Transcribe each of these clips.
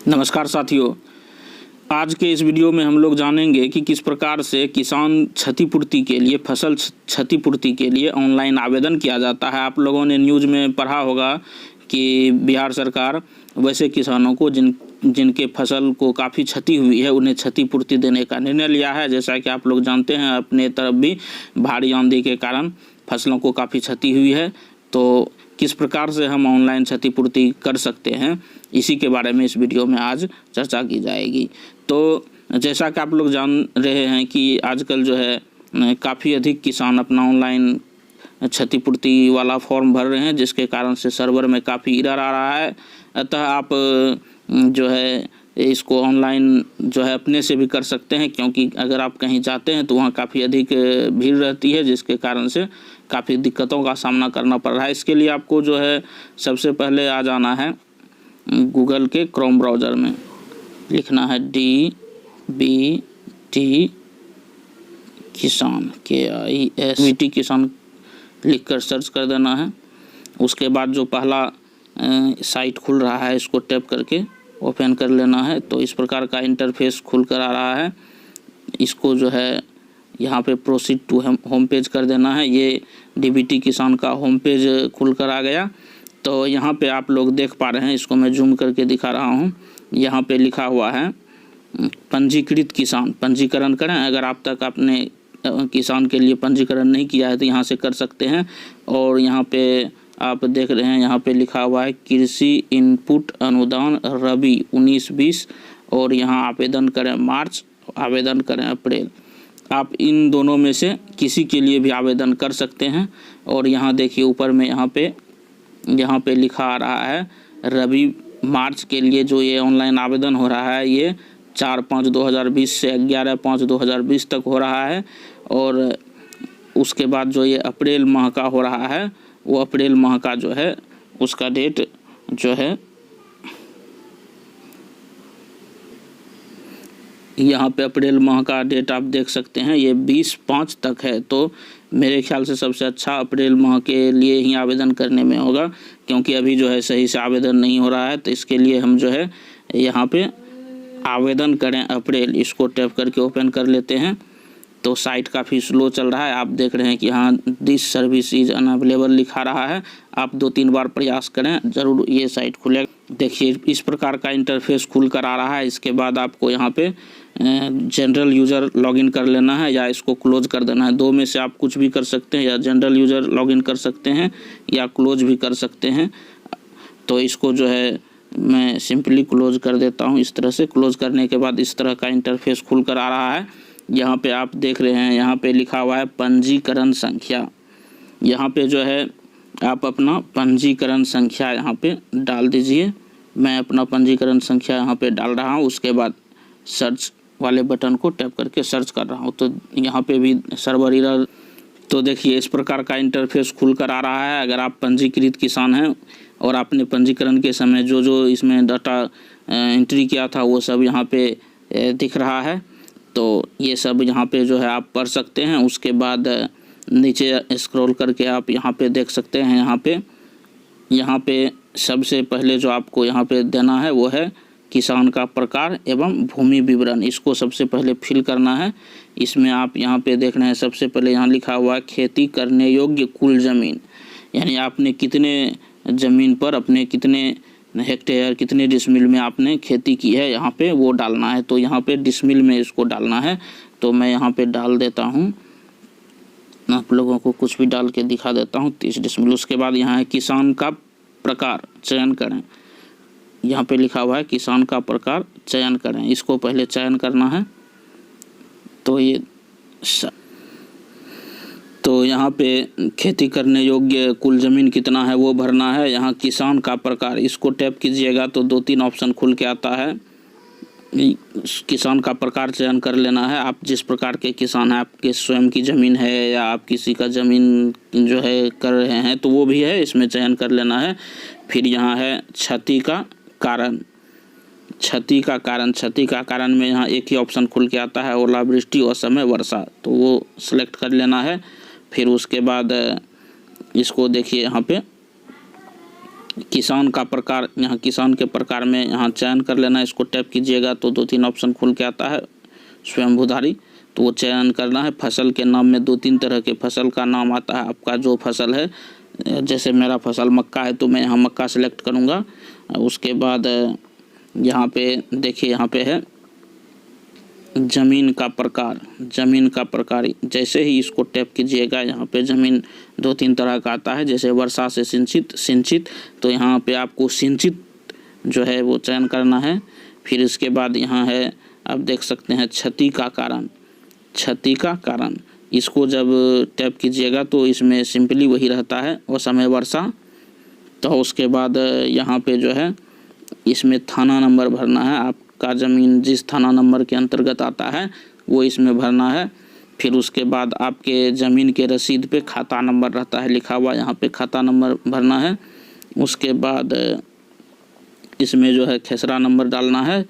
नमस्कार साथियों, आज के इस वीडियो में हम लोग जानेंगे कि किस प्रकार से किसान क्षतिपूर्ति के लिए फसल क्षतिपूर्ति के लिए ऑनलाइन आवेदन किया जाता है। आप लोगों ने न्यूज़ में पढ़ा होगा कि बिहार सरकार वैसे किसानों को जिनके फसल को काफ़ी क्षति हुई है उन्हें क्षतिपूर्ति देने का निर्णय लिया है। जैसा कि आप लोग जानते हैं, अपने तरफ भी भारी आंधी के कारण फसलों को काफ़ी क्षति हुई है, तो किस प्रकार से हम ऑनलाइन क्षतिपूर्ति कर सकते हैं, इसी के बारे में इस वीडियो में आज चर्चा की जाएगी। तो जैसा कि आप लोग जान रहे हैं कि आजकल जो है काफ़ी अधिक किसान अपना ऑनलाइन क्षतिपूर्ति वाला फॉर्म भर रहे हैं, जिसके कारण से सर्वर में काफ़ी एरर आ रहा है। अतः आप जो है इसको ऑनलाइन जो है अपने से भी कर सकते हैं, क्योंकि अगर आप कहीं जाते हैं तो वहाँ काफ़ी अधिक भीड़ रहती है, जिसके कारण से काफ़ी दिक्कतों का सामना करना पड़ रहा है। इसके लिए आपको जो है सबसे पहले आ जाना है गूगल के क्रोम ब्राउज़र में, लिखना है DBT किसान KISVT किसान लिख कर सर्च कर देना है। उसके बाद जो पहला साइट खुल रहा है इसको टैप करके ओपन कर लेना है। तो इस प्रकार का इंटरफेस खुल कर आ रहा है। इसको जो है यहाँ पे प्रोसीड टू होम पेज कर देना है। ये DBT किसान का होम पेज खुल कर आ गया। तो यहाँ पे आप लोग देख पा रहे हैं, इसको मैं जूम करके दिखा रहा हूँ। यहाँ पे लिखा हुआ है पंजीकृत किसान, पंजीकरण करें। अगर आप तक आपने किसान के लिए पंजीकरण नहीं किया है तो यहाँ से कर सकते हैं। और यहाँ पे आप देख रहे हैं, यहाँ पे लिखा हुआ है कृषि इनपुट अनुदान रबी 19-20, और यहाँ आवेदन करें मार्च, आवेदन करें अप्रैल। आप इन दोनों में से किसी के लिए भी आवेदन कर सकते हैं। और यहाँ देखिए ऊपर में यहाँ पे लिखा आ रहा है रबी मार्च के लिए जो ये ऑनलाइन आवेदन हो रहा है, ये 4/5/2020 से 11/5/2020 तक हो रहा है। और उसके बाद जो ये अप्रैल माह का हो रहा है, वो अप्रैल माह का जो है उसका डेट जो है यहाँ पे अप्रैल माह का डेट आप देख सकते हैं, ये 20/5 तक है। तो मेरे ख्याल से सबसे अच्छा अप्रैल माह के लिए ही आवेदन करने में होगा, क्योंकि अभी जो है सही से आवेदन नहीं हो रहा है। तो इसके लिए हम जो है यहाँ पे आवेदन करें अप्रैल, इसको टैप करके ओपन कर लेते हैं। तो साइट काफ़ी स्लो चल रहा है। आप देख रहे हैं कि यहाँ दिस सर्विस इज़ अनअवेलेबल लिखा रहा है। आप 2-3 बार प्रयास करें, ज़रूर ये साइट खुलेगा। देखिए इस प्रकार का इंटरफेस खुल कर आ रहा है। इसके बाद आपको यहाँ पे जनरल यूज़र लॉगिन कर लेना है या इसको क्लोज कर देना है। दो में से आप कुछ भी कर सकते हैं, या जनरल यूज़र लॉगिन कर सकते हैं या क्लोज भी कर सकते हैं। तो इसको जो है मैं सिंपली क्लोज कर देता हूँ। इस तरह से क्लोज करने के बाद इस तरह का इंटरफेस खुल कर आ रहा है। यहाँ पे आप देख रहे हैं, यहाँ पे लिखा हुआ है पंजीकरण संख्या। यहाँ पे जो है आप अपना पंजीकरण संख्या यहाँ पे डाल दीजिए। मैं अपना पंजीकरण संख्या यहाँ पे डाल रहा हूँ। उसके बाद सर्च वाले बटन को टैप करके सर्च कर रहा हूँ। तो यहाँ पे भी सर्वर एरर। तो देखिए इस प्रकार का इंटरफेस खुल कर आ रहा है। अगर आप पंजीकृत किसान हैं और आपने पंजीकरण के समय जो इसमें डाटा एंट्री किया था वो सब यहाँ पे दिख रहा है। तो ये सब यहाँ पे जो है आप पढ़ सकते हैं। उसके बाद नीचे स्क्रॉल करके आप यहाँ पे देख सकते हैं। यहाँ पे सबसे पहले जो आपको यहाँ पे देना है वो है किसान का प्रकार एवं भूमि विवरण। इसको सबसे पहले फिल करना है। इसमें आप यहाँ पे देख रहे हैं, सबसे पहले यहाँ लिखा हुआ है खेती करने योग्य कुल ज़मीन, यानी आपने कितने ज़मीन पर अपने कितने हेक्टेयर कितने डिसमिल में आपने खेती की है, यहाँ पे वो डालना है। तो यहाँ पे डिसमिल में इसको डालना है। तो मैं यहाँ पे डाल देता हूँ, आप लोगों को कुछ भी डाल के दिखा देता हूँ, 30 डिसमिल। उसके बाद यहाँ है किसान का प्रकार चयन करें। यहाँ पे लिखा हुआ है किसान का प्रकार चयन करें, इसको पहले चयन करना है। तो यहाँ पे खेती करने योग्य कुल ज़मीन कितना है वो भरना है। यहाँ किसान का प्रकार, इसको टैप कीजिएगा तो 2-3 ऑप्शन खुल के आता है। किसान का प्रकार चयन कर लेना है। आप जिस प्रकार के किसान हैं, आपके स्वयं की ज़मीन है या आप किसी का ज़मीन जो है कर रहे हैं तो वो भी है, इसमें चयन कर लेना है। फिर यहाँ है क्षति का कारण। क्षति का कारण में यहाँ एक ही ऑप्शन खुल के आता है, ओलावृष्टि, असमय वर्षा, तो वो सिलेक्ट कर लेना है। फिर उसके बाद इसको देखिए यहाँ पे किसान का प्रकार, यहाँ किसान के प्रकार में यहाँ चयन कर लेना है। इसको टैप कीजिएगा तो 2-3 ऑप्शन खुल के आता है स्वयंभूधारी, तो वो चयन करना है। फसल के नाम में 2-3 तरह के फसल का नाम आता है। आपका जो फसल है, जैसे मेरा फसल मक्का है तो मैं यहाँ मक्का सेलेक्ट करूँगा। उसके बाद यहाँ पे देखिए, यहाँ पे है ज़मीन का प्रकार। ज़मीन का प्रकार जैसे ही इसको टैप कीजिएगा, यहाँ पे ज़मीन 2-3 तरह का आता है। जैसे वर्षा से सिंचित, तो यहाँ पे आपको सिंचित जो है वो चयन करना है। फिर इसके बाद यहाँ है, आप देख सकते हैं क्षति का कारण। क्षति का कारण, इसको जब टैप कीजिएगा तो इसमें सिंपली वही रहता है, असमय वर्षा। तो उसके बाद यहाँ पे जो है इसमें थाना नंबर भरना है। आपका ज़मीन जिस थाना नंबर के अंतर्गत आता है वो इसमें भरना है। फिर उसके बाद आपके ज़मीन के रसीद पे खाता नंबर रहता है लिखा हुआ, यहाँ पे खाता नंबर भरना है। उसके बाद इसमें जो है खेसरा नंबर डालना है।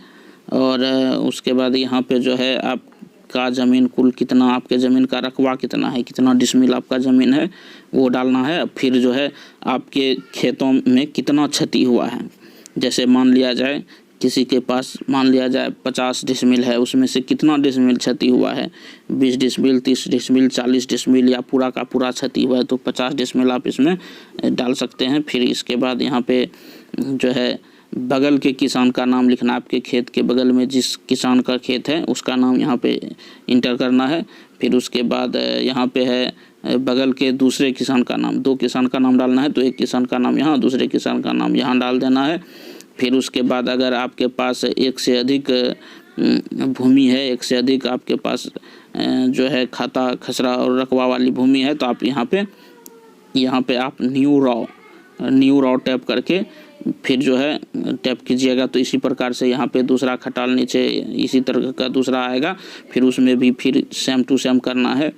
और उसके बाद यहाँ पे जो है आपका ज़मीन कुल कितना, आपके ज़मीन का रकबा कितना है, कितना डिसमिल आपका ज़मीन है वो डालना है। फिर जो है आपके खेतों में कितना क्षति हुआ है। जैसे मान लिया जाए किसी के पास, मान लिया जाए 50 डिसमिल है, उसमें से कितना डिसमिल क्षति हुआ है, 20 डिसमिल, 30 डिसमिल, 40 डिसमिल या पूरा का पूरा क्षति हुआ है, तो 50 डिसमिल आप इसमें डाल सकते हैं। फिर इसके बाद यहाँ पे जो है बगल के किसान का नाम लिखना। आपके खेत के बगल में जिस किसान का खेत है उसका नाम यहाँ पे इंटर करना है। फिर उसके बाद यहाँ पे है बगल के दूसरे किसान का नाम। 2 किसान का नाम डालना है, तो एक किसान का नाम यहाँ, दूसरे किसान का नाम यहाँ डाल देना है। फिर उसके बाद अगर आपके पास एक से अधिक भूमि है, एक से अधिक आपके पास जो है खाता, खसरा और रकबा वाली भूमि है, तो आप यहाँ पे आप न्यू रॉ टैप करके फिर जो है टैप कीजिएगा। तो इसी प्रकार से यहाँ पे दूसरा खटाल नीचे इसी तरह का दूसरा आएगा। फिर उसमें भी फिर सेम टू सेम करना है।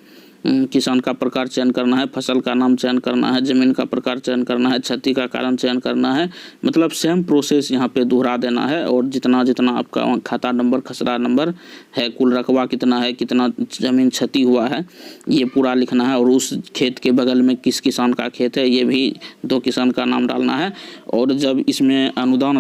किसान का प्रकार चयन करना है, फसल का नाम चयन करना है, ज़मीन का प्रकार चयन करना है, क्षति का कारण चयन करना है। मतलब सेम प्रोसेस यहाँ पे दोहरा देना है। और जितना जितना आपका खाता नंबर, खसरा नंबर है, कुल रकबा कितना है, कितना ज़मीन क्षति हुआ है, ये पूरा लिखना है। और उस खेत के बगल में किस किसान का खेत है, ये भी 2 किसान का नाम डालना है। और जब इसमें अनुदान